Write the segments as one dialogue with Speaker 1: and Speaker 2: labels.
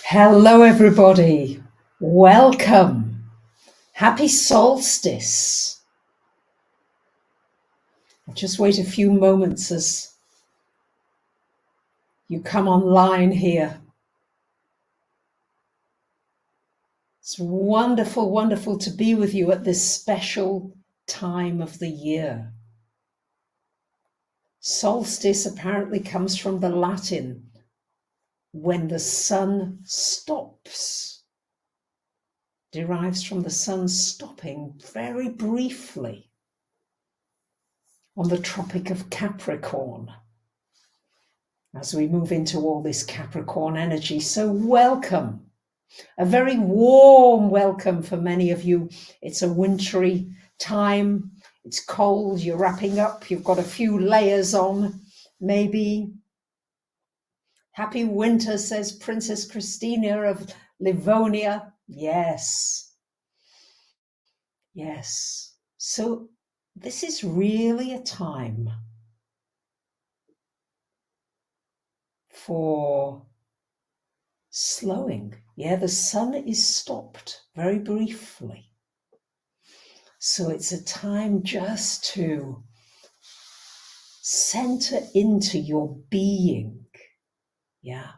Speaker 1: Hello, everybody. Welcome. Happy solstice. I'll just wait a few moments as you come online here. It's wonderful, wonderful to be with you at this special time of the year. Solstice apparently comes from the Latin, when the sun stops. Derives from the sun stopping very briefly on the Tropic of Capricorn as we move into all this Capricorn energy. So welcome, a very warm welcome for many of you. It's a wintry time, it's cold, you're wrapping up, you've got a few layers on, maybe. Happy winter, says Princess Christina of Livonia. Yes. Yes. So this is really a time for slowing. Yeah, the sun is stopped very briefly. So it's a time just to center into your being. Yeah.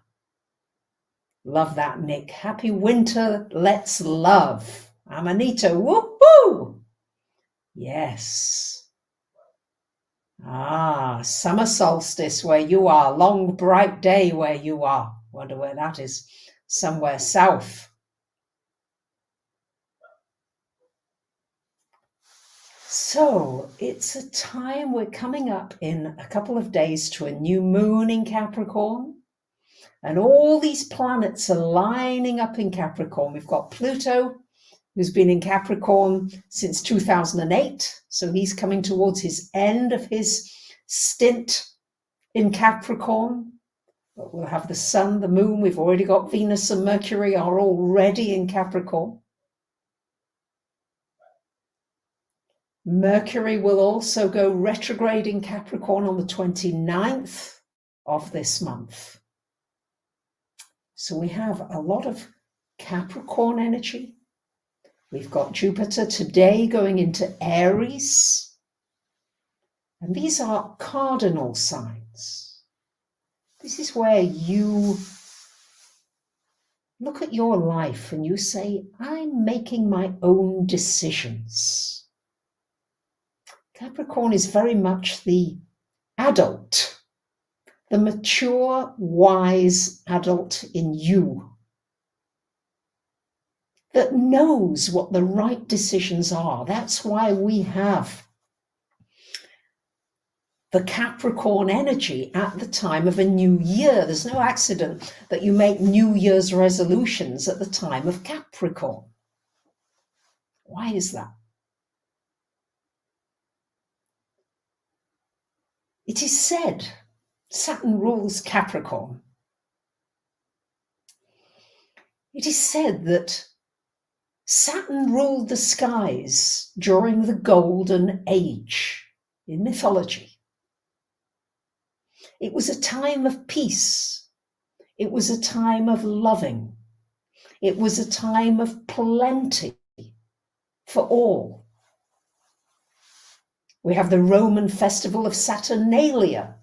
Speaker 1: Love that, Nick. Happy winter. Let's love. Amanita. Woohoo! Yes. Summer solstice where you are. Long, bright day where you are. Wonder where that is. Somewhere south. So it's a time, we're coming up in a couple of days to a new moon in Capricorn. And all these planets are lining up in Capricorn. We've got Pluto, who's been in Capricorn since 2008. So he's coming towards his end of his stint in Capricorn. But we'll have the sun, the moon. We've already got Venus and Mercury are already in Capricorn. Mercury will also go retrograde in Capricorn on the 29th of this month. So we have a lot of Capricorn energy. We've got Jupiter today going into Aries. And these are cardinal signs. This is where you look at your life and you say, I'm making my own decisions. Capricorn is very much the adult, the mature, wise adult in you that knows what the right decisions are. That's why we have the Capricorn energy at the time of a new year. There's no accident that you make New Year's resolutions at the time of Capricorn. Why is that? It is said Saturn rules Capricorn. It is said that Saturn ruled the skies during the Golden Age in mythology. It was a time of peace. It was a time of loving. It was a time of plenty for all. We have the Roman festival of Saturnalia,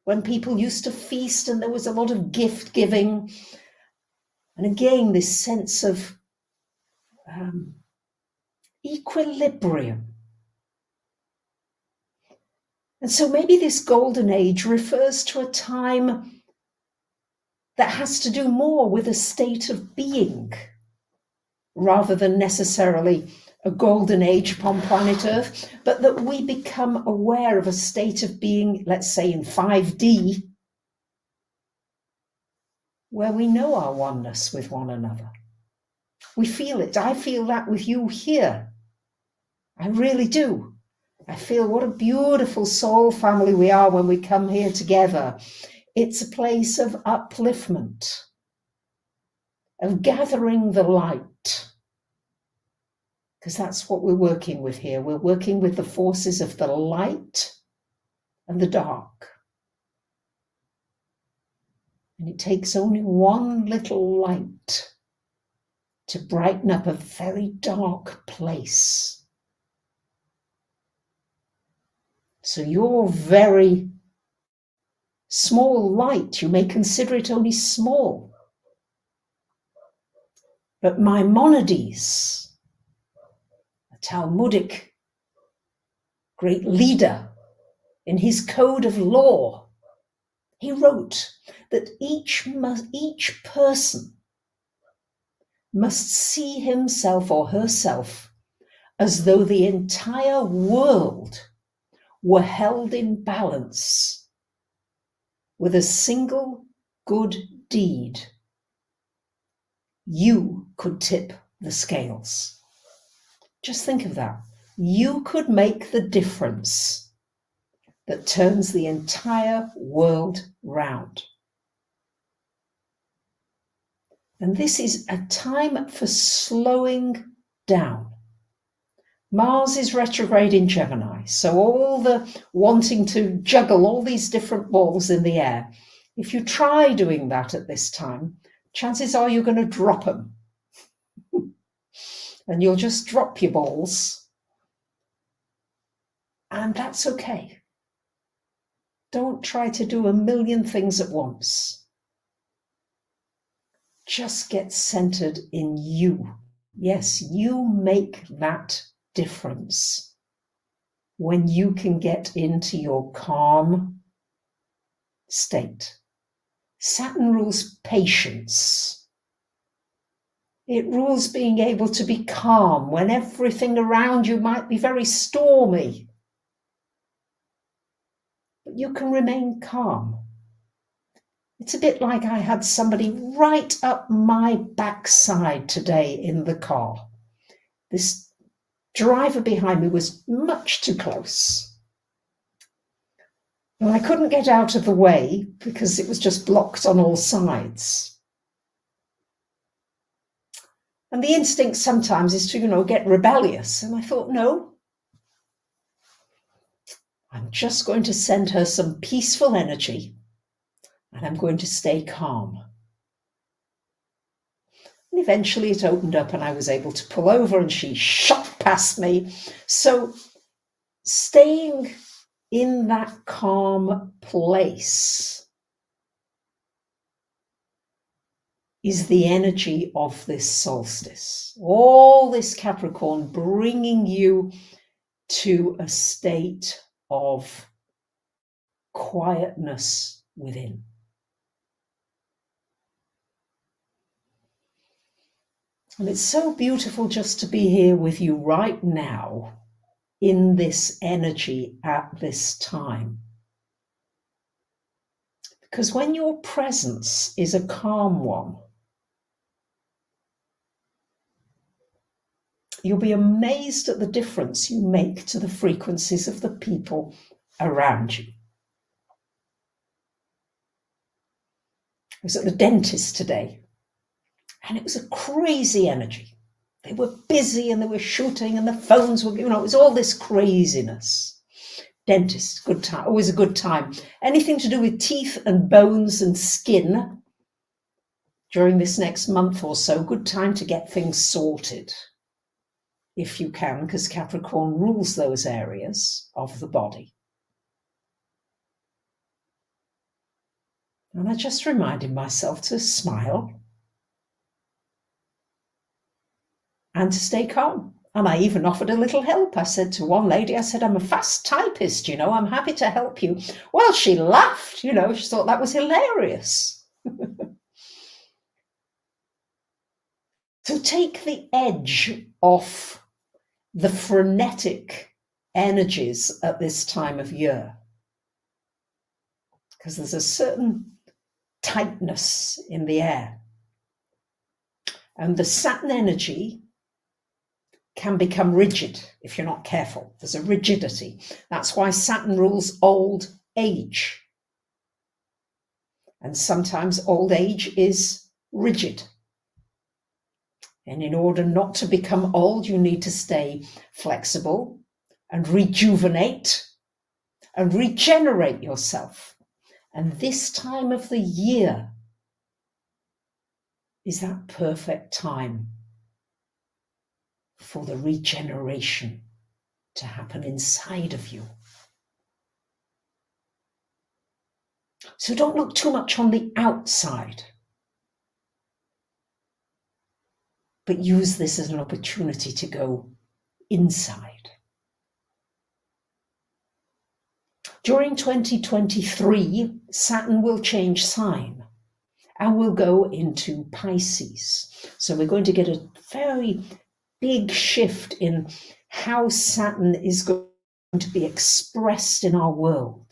Speaker 1: when people used to feast and there was a lot of gift giving. And again, this sense of equilibrium. And so maybe this golden age refers to a time that has to do more with a state of being, rather than necessarily a golden age upon planet Earth, but that we become aware of a state of being, let's say in 5D, where we know our oneness with one another. We feel it. I feel that with you here. I really do. I feel what a beautiful soul family we are when we come here together. It's a place of upliftment, of gathering the light, because that's what we're working with here. We're working with the forces of the light and the dark. And it takes only one little light to brighten up a very dark place. So your very small light, you may consider it only small. But Maimonides, a Talmudic great leader, in his code of law, he wrote that each person must see himself or herself as though the entire world were held in balance with a single good deed. You could tip the scales. Just think of that. You could make the difference that turns the entire world round. And this is a time for slowing down. Mars is retrograde in Gemini, so all the wanting to juggle all these different balls in the air, if you try doing that at this time, chances are you're going to drop them. And you'll just drop your balls. And that's okay. Don't try to do a million things at once. Just get centered in you. Yes, you make that difference when you can get into your calm state. Saturn rules patience. It rules being able to be calm when everything around you might be very stormy. But you can remain calm. It's a bit like I had somebody right up my backside today in the car. This driver behind me was much too close. And I couldn't get out of the way because it was just blocked on all sides. And the instinct sometimes is to, get rebellious. And I thought, no, I'm just going to send her some peaceful energy and I'm going to stay calm. And eventually it opened up and I was able to pull over and she shot past me. So staying in that calm place is the energy of this solstice. All this Capricorn bringing you to a state of quietness within. And it's so beautiful just to be here with you right now in this energy at this time. Because when your presence is a calm one, you'll be amazed at the difference you make to the frequencies of the people around you. I was at the dentist today, and it was a crazy energy. They were busy and they were shooting and the phones were, it was all this craziness. Dentist, good time, always a good time. Anything to do with teeth and bones and skin during this next month or so, good time to get things sorted. If you can, because Capricorn rules those areas of the body. And I just reminded myself to smile and to stay calm. And I even offered a little help. I said to one lady, I'm a fast typist, I'm happy to help you. Well, she laughed, she thought that was hilarious. To take the edge off the frenetic energies at this time of year, because there's a certain tightness in the air. And the Saturn energy can become rigid if you're not careful. There's a rigidity. That's why Saturn rules old age. And sometimes old age is rigid. And in order not to become old, you need to stay flexible and rejuvenate and regenerate yourself. And this time of the year is that perfect time for the regeneration to happen inside of you. So don't look too much on the outside, but use this as an opportunity to go inside. During 2023, Saturn will change sign and will go into Pisces. So we're going to get a very big shift in how Saturn is going to be expressed in our world.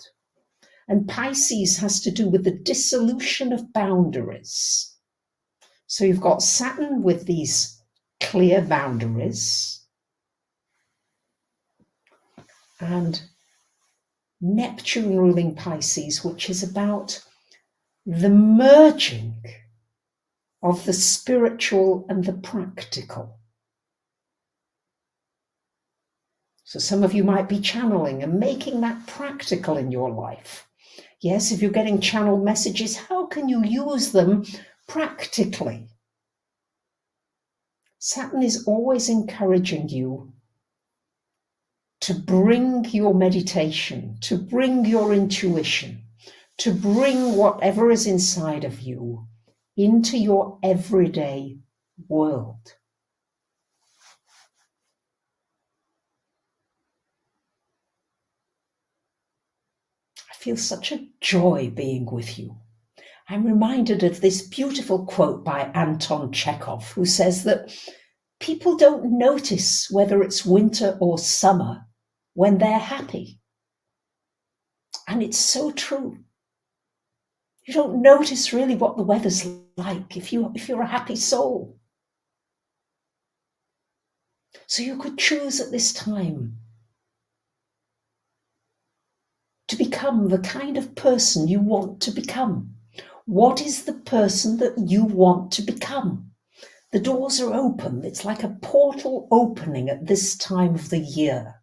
Speaker 1: And Pisces has to do with the dissolution of boundaries. So you've got Saturn with these clear boundaries, and Neptune ruling Pisces, which is about the merging of the spiritual and the practical. So some of you might be channeling and making that practical in your life. Yes, if you're getting channeled messages, how can you use them practically? Saturn is always encouraging you to bring your meditation, to bring your intuition, to bring whatever is inside of you into your everyday world. I feel such a joy being with you. I'm reminded of this beautiful quote by Anton Chekhov, who says that people don't notice whether it's winter or summer when they're happy. And it's so true. You don't notice really what the weather's like if you're a happy soul. So you could choose at this time to become the kind of person you want to become. What is the person that you want to become? The doors are open. It's like a portal opening at this time of the year.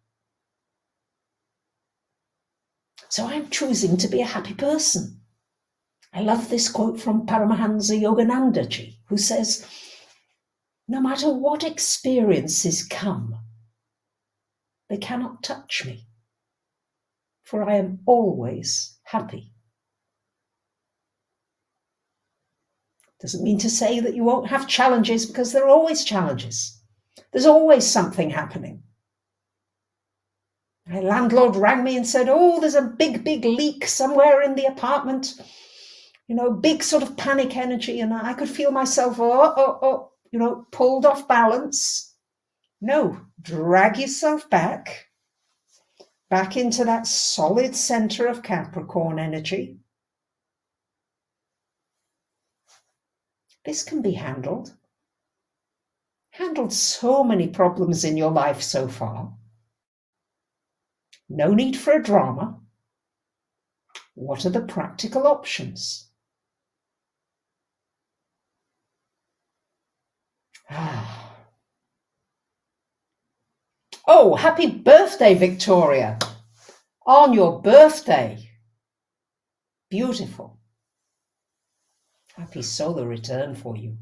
Speaker 1: So I'm choosing to be a happy person. I love this quote from Paramahansa Yoganandaji, who says, no matter what experiences come, they cannot touch me, for I am always happy. Doesn't mean to say that you won't have challenges, because there are always challenges. There's always something happening. My landlord rang me and said, oh, there's a big leak somewhere in the apartment. Big sort of panic energy. And I could feel myself, pulled off balance. No, drag yourself back into that solid center of Capricorn energy. This can be handled. Handled so many problems in your life so far. No need for a drama. What are the practical options? Oh, happy birthday, Victoria. On your birthday. Beautiful. Happy solar return for you.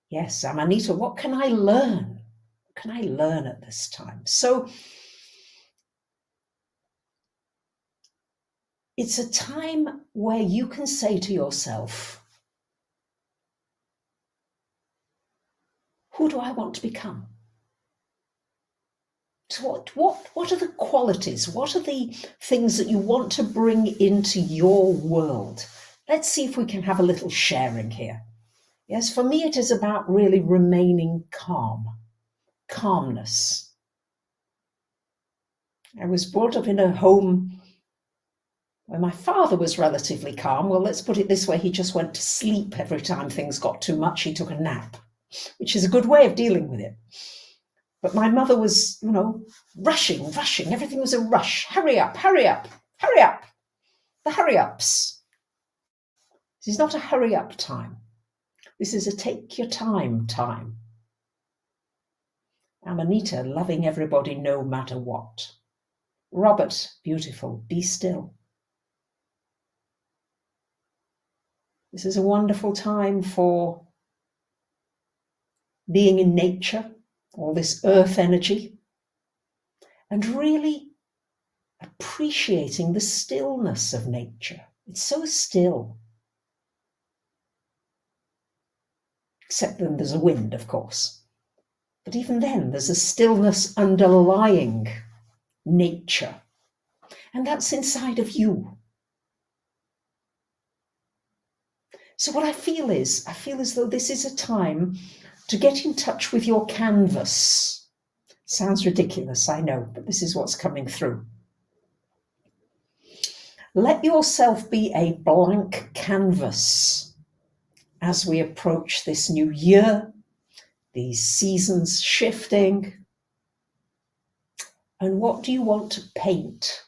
Speaker 1: Yes, Amanita, what can I learn? What can I learn at this time? So it's a time where you can say to yourself, who do I want to become? So what are the qualities? What are the things that you want to bring into your world? Let's see if we can have a little sharing here. Yes, for me, it is about really remaining calm, calmness. I was brought up in a home where my father was relatively calm. Well, let's put it this way. He just went to sleep every time things got too much. He took a nap, which is a good way of dealing with it. But my mother was, rushing. Everything was a rush. Hurry up. The hurry ups. This is not a hurry up time. This is a take your time. Amanita, loving everybody no matter what. Robert, beautiful, be still. This is a wonderful time for being in nature, all this earth energy, and really appreciating the stillness of nature. It's so still. Except then there's a wind, of course. But even then, there's a stillness underlying nature. And that's inside of you. So what I feel as though this is a time to get in touch with your canvas. Sounds ridiculous, I know, but this is what's coming through. Let yourself be a blank canvas as we approach this new year, these seasons shifting. And what do you want to paint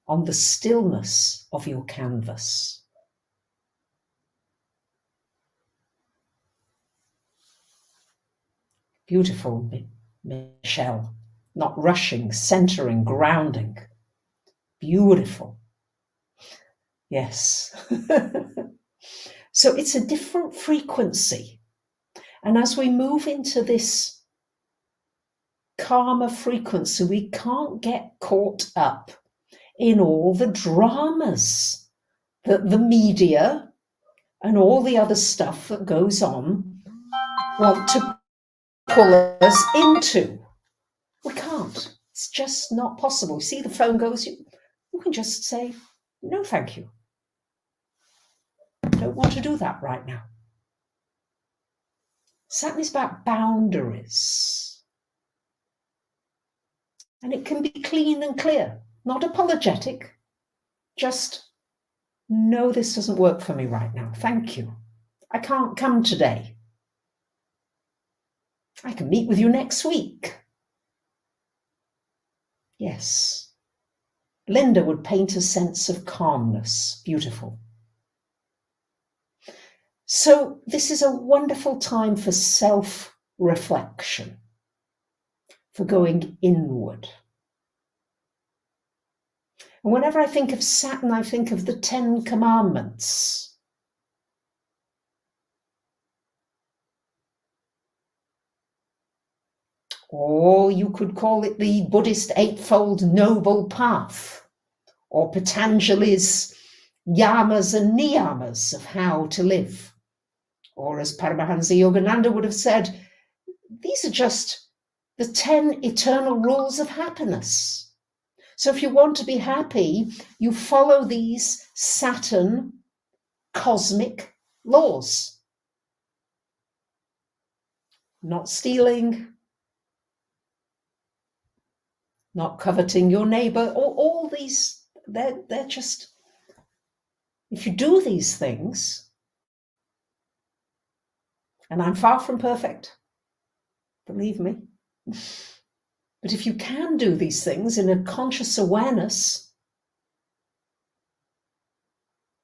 Speaker 1: on the stillness of your canvas? Beautiful, Michelle. Not rushing, centering, grounding. Beautiful. Yes. So it's a different frequency. And as we move into this calmer frequency, we can't get caught up in all the dramas that the media and all the other stuff that goes on want to pull us into. We can't. It's just not possible. See, the phone goes, you can just say, no, thank you. I don't want to do that right now. Saturn is about boundaries. And it can be clean and clear, not apologetic. Just, no, this doesn't work for me right now. Thank you. I can't come today. I can meet with you next week. Yes. Linda would paint a sense of calmness. Beautiful. So this is a wonderful time for self-reflection, for going inward. And whenever I think of Saturn, I think of the 10 Commandments. Or you could call it the Buddhist Eightfold Noble Path, or Patanjali's yamas and niyamas of how to live. Or as Paramahansa Yogananda would have said, these are just the 10 eternal rules of happiness. So if you want to be happy, you follow these Saturn cosmic laws. Not stealing, not coveting your neighbor, all these, they're just, if you do these things, and I'm far from perfect, believe me, but if you can do these things in a conscious awareness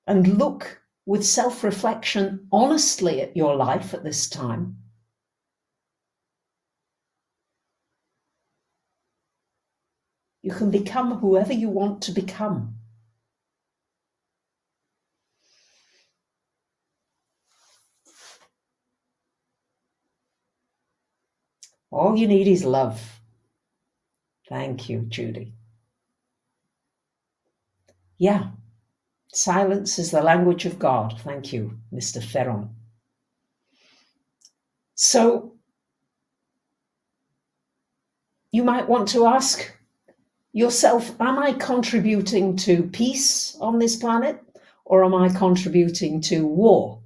Speaker 1: and look with self-reflection honestly at your life at this time, you can become whoever you want to become. All you need is love. Thank you, Judy. Yeah, silence is the language of God. Thank you, Mr. Ferron. So you might want to ask yourself, am I contributing to peace on this planet, or am I contributing to war?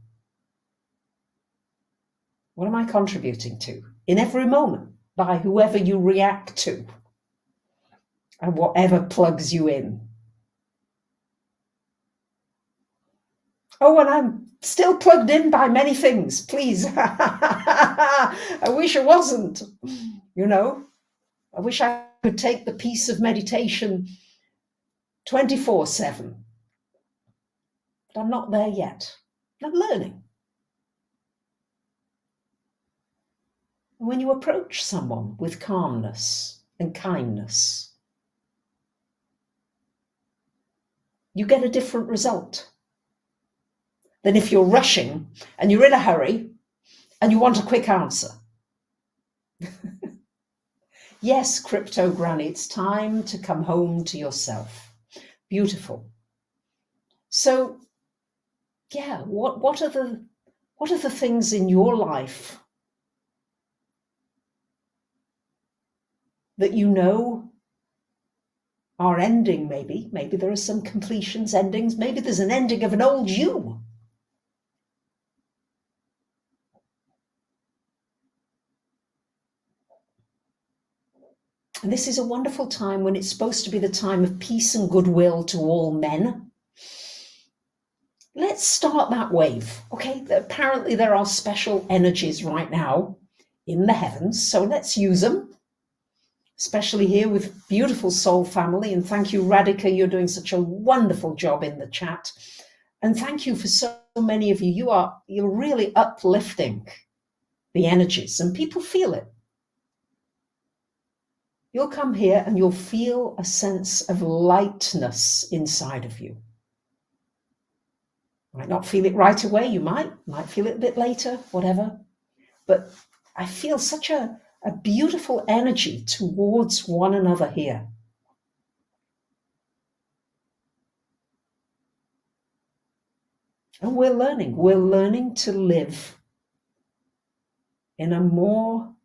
Speaker 1: What am I contributing to in every moment by whoever you react to and whatever plugs you in? Oh, and I'm still plugged in by many things, please. I wish I wasn't, I wish I could take the peace of meditation 24/7. But I'm not there yet. I'm learning. And when you approach someone with calmness and kindness, you get a different result. than if you're rushing and you're in a hurry and you want a quick answer. Yes, crypto granny, it's time to come home to yourself. Beautiful. So, yeah, what are the things in your life that you know are ending? Maybe there are some completions, endings. Maybe there's an ending of an old you. And this is a wonderful time when it's supposed to be the time of peace and goodwill to all men. Let's start that wave, okay? Apparently there are special energies right now in the heavens, so let's use them, especially here with beautiful soul family. And thank you, Radhika, you're doing such a wonderful job in the chat. And thank you for so many of you. You're really uplifting the energies, and people feel it. You'll come here and you'll feel a sense of lightness inside of you. Might not feel it right away. You might feel it a bit later, whatever. But I feel such a beautiful energy towards one another here. And we're learning to live in a more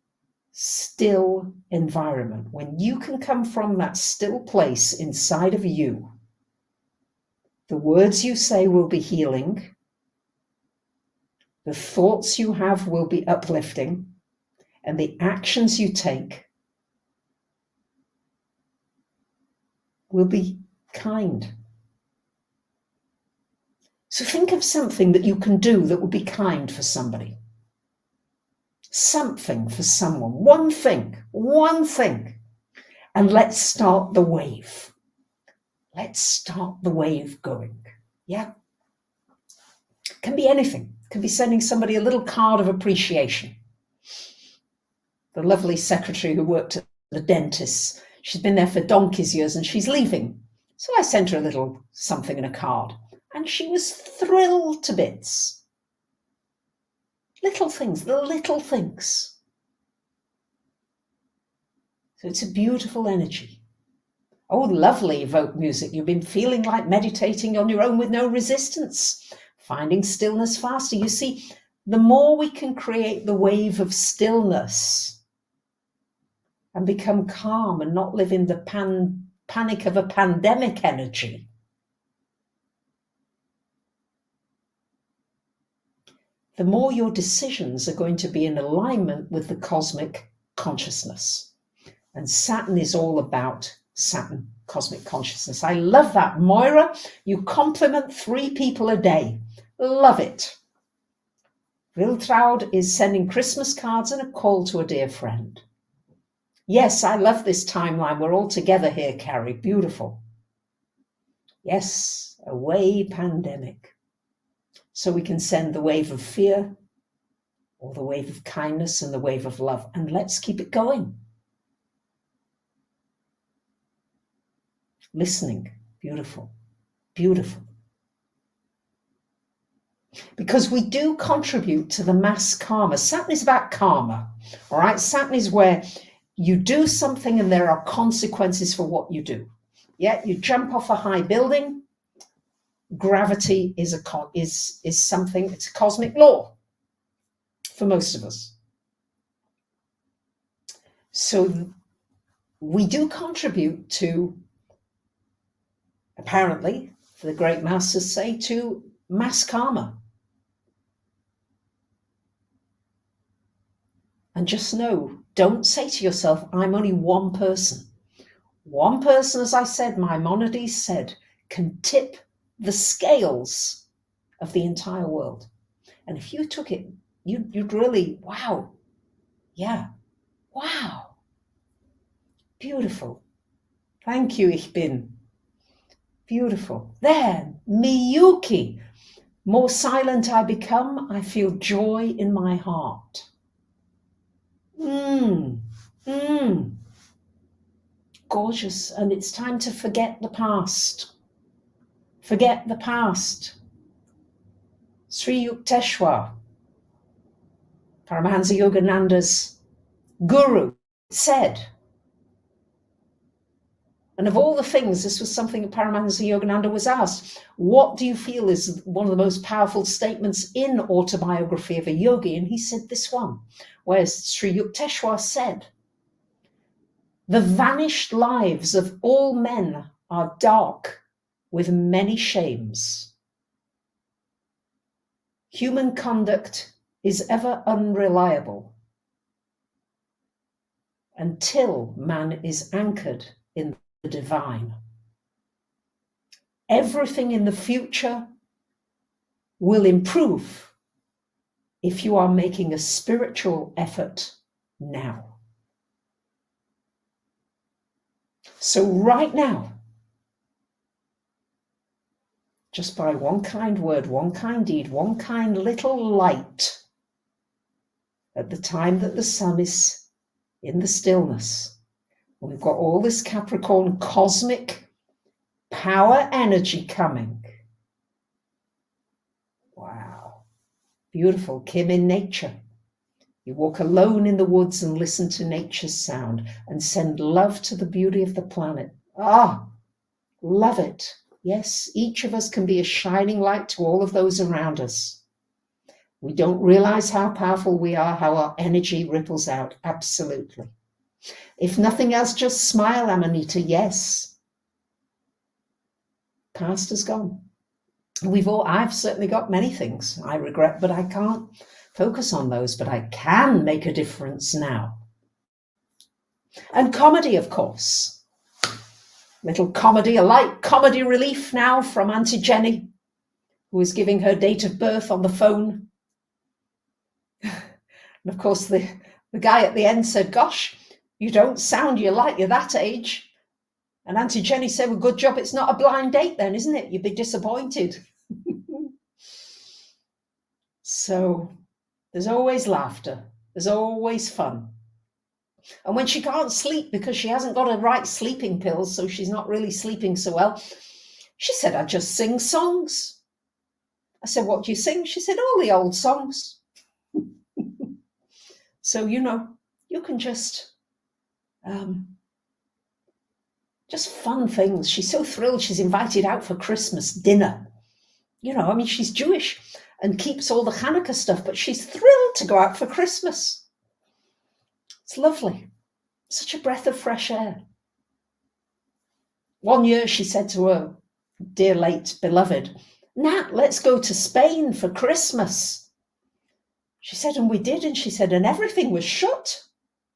Speaker 1: still environment. When you can come from that still place inside of you, the words you say will be healing, the thoughts you have will be uplifting, and the actions you take will be kind. So think of something that you can do that would be kind for somebody. Something for someone, one thing, and let's start the wave. Let's start the wave going. Yeah. Can be anything. Can be sending somebody a little card of appreciation. The lovely secretary who worked at the dentist, she's been there for donkey's years and she's leaving. So I sent her a little something in a card and she was thrilled to bits. Little things, the little things. So it's a beautiful energy. Oh, lovely evoke music. You've been feeling like meditating on your own with no resistance, finding stillness faster. You see, the more we can create the wave of stillness and become calm and not live in the panic of a pandemic energy, the more your decisions are going to be in alignment with the cosmic consciousness. And Saturn is all about Saturn, cosmic consciousness. I love that. Moira, you compliment 3 people a day. Love it. Wiltraud is sending Christmas cards and a call to a dear friend. Yes, I love this timeline. We're all together here, Carrie. Beautiful. Yes, away pandemic. So we can send the wave of fear or the wave of kindness and the wave of love. And let's keep it going. Listening. Beautiful. Beautiful. Because we do contribute to the mass karma. Saturn is about karma. All right. Saturn is where you do something and there are consequences for what you do. Yeah. You jump off a high building. Gravity is something, it's a cosmic law for most of us. So we do contribute to, apparently, the great masters say, to mass karma. And just know, don't say to yourself, I'm only one person. One person, as I said, Maimonides said, can tip the scales of the entire world. And if you took it, you'd really, wow. Yeah. Wow. Beautiful. Thank you, Ich bin. Beautiful. There, Miyuki. More silent I become, I feel joy in my heart. Gorgeous. And it's time to forget the past. Forget the past. Sri Yukteswar, Paramahansa Yogananda's guru, said, and of all the things, this was something that Paramahansa Yogananda was asked, what do you feel is one of the most powerful statements in Autobiography of a Yogi? And he said this one, where Sri Yukteswar said, the vanished lives of all men are dark with many shames. Human conduct is ever unreliable until man is anchored in the divine. Everything in the future will improve if you are making a spiritual effort now. So right now, just by one kind word, one kind deed, one kind little light, at the time that the sun is in the stillness, we've got all this Capricorn cosmic power energy coming. Wow. Beautiful. Kim in nature. You walk alone in the woods and listen to nature's sound and send love to the beauty of the planet. Ah, love it. Yes, each of us can be a shining light to all of those around us. We don't realize how powerful we are, how our energy ripples out. Absolutely. If nothing else, just smile, Amanita. Yes. Past is gone. I've certainly got many things I regret, but I can't focus on those, but I can make a difference now. And comedy, of course. Little comedy, a light comedy relief now from Auntie Jenny, who is giving her date of birth on the phone. And of course, the guy at the end said, gosh, you don't sound you're that age. And Auntie Jenny said, well, good job, it's not a blind date then, isn't it? You'd be disappointed. So there's always laughter. There's always fun. And when she can't sleep because she hasn't got her right sleeping pills, so she's not really sleeping so well, she said, I just sing songs. I said, what do you sing? She said, all the old songs. So, you can just fun things. She's so thrilled she's invited out for Christmas dinner. She's Jewish and keeps all the Chanukah stuff, but she's thrilled to go out for Christmas. It's lovely. Such a breath of fresh air. One year she said to her dear late beloved, Nat, let's go to Spain for Christmas. She said, and we did. And she said, and everything was shut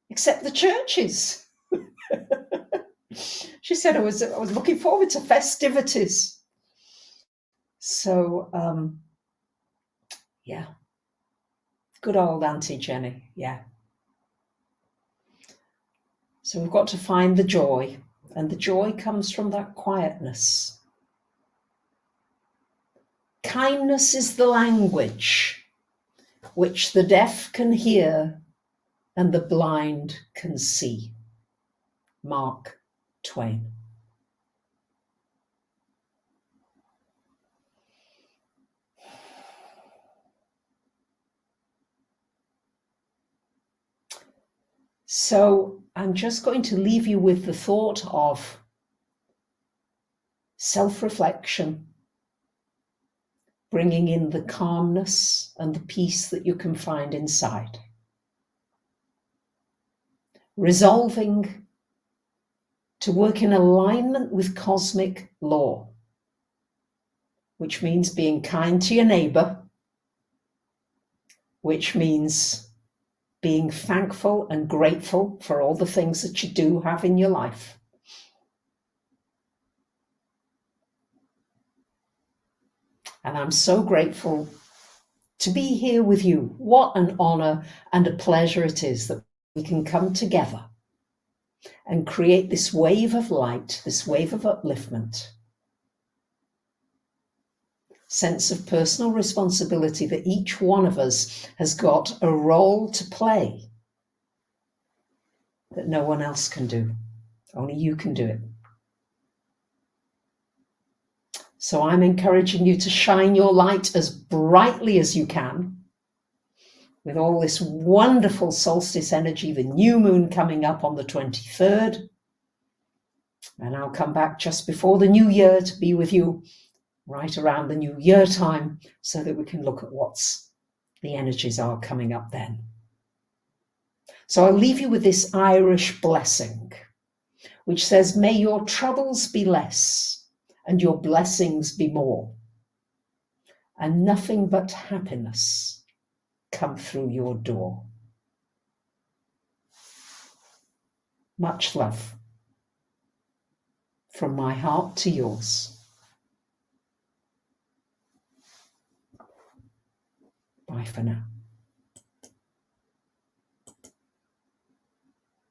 Speaker 1: except the churches. She said, I was looking forward to festivities. So, yeah. Good old Auntie Jenny, yeah. So we've got to find the joy, and the joy comes from that quietness. Kindness is the language which the deaf can hear and the blind can see. Mark Twain. So I'm just going to leave you with the thought of self-reflection, bringing in the calmness and the peace that you can find inside. Resolving to work in alignment with cosmic law, which means being kind to your neighbor, which means being thankful and grateful for all the things that you do have in your life. And I'm so grateful to be here with you. What an honor and a pleasure it is that we can come together and create this wave of light, this wave of upliftment. Sense of personal responsibility that each one of us has got a role to play that no one else can do. Only you can do it. So I'm encouraging you to shine your light as brightly as you can with all this wonderful solstice energy, the new moon coming up on the 23rd. And I'll come back just before the new year to be with you right around the new year time so that we can look at what's the energies are coming up then. So I'll leave you with this Irish blessing, which says, may your troubles be less and your blessings be more, and nothing but happiness come through your door. Much love from my heart to yours. Bye for now.